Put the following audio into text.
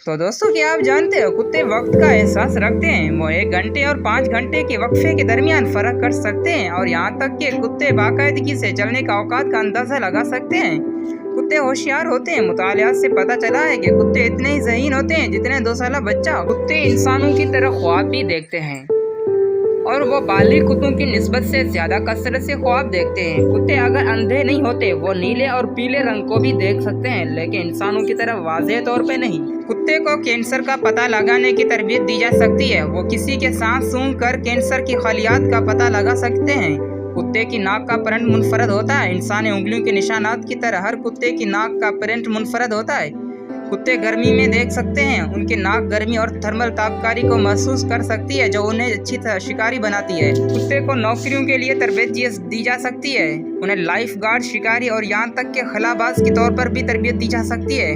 तो दोस्तों, क्या आप जानते हो कुत्ते वक्त का एहसास रखते हैं। वो 1 घंटे और 5 घंटे के वक्फे के दरमियान फर्क कर सकते हैं और यहाँ तक कि कुत्ते बाकायदगी से चलने का औकात का अंदाजा लगा सकते हैं। कुत्ते होशियार होते हैं। मुतालियात से पता चला है कि कुत्ते इतने ही ज़हीन होते हैं जितने 2 साल बच्चा। कुत्ते इंसानों की तरह ख्वाब भी देखते हैं और वो बालिग कुत्तों की निस्बत से ज्यादा कसरत से ख्वाब देखते हैं। कुत्ते अगर अंधे नहीं होते, वो नीले और पीले रंग को भी देख सकते हैं, लेकिन इंसानों की तरह वाज़ेह तौर पे नहीं। कुत्ते को कैंसर का पता लगाने की तरबियत दी जा सकती है। वो किसी के सांस सूंघ कर कैंसर की खलियात का पता लगा सकते हैं। कुत्ते की नाक का प्रिंट मुनफरद होता है। इंसानी उंगलियों के निशानात की तरह हर कुत्ते की नाक का प्रिंट मुनफरद होता है। कुत्ते गर्मी में देख सकते हैं। उनकी नाक गर्मी और थर्मल तापकारी को महसूस कर सकती है, जो उन्हें अच्छी तरह शिकारी बनाती है। कुत्ते को नौकरियों के लिए तरबियत दी जा सकती है। उन्हें लाइफ गार्ड, शिकारी और यहाँ तक के खलाबाज के तौर पर भी तरबियत दी जा सकती है।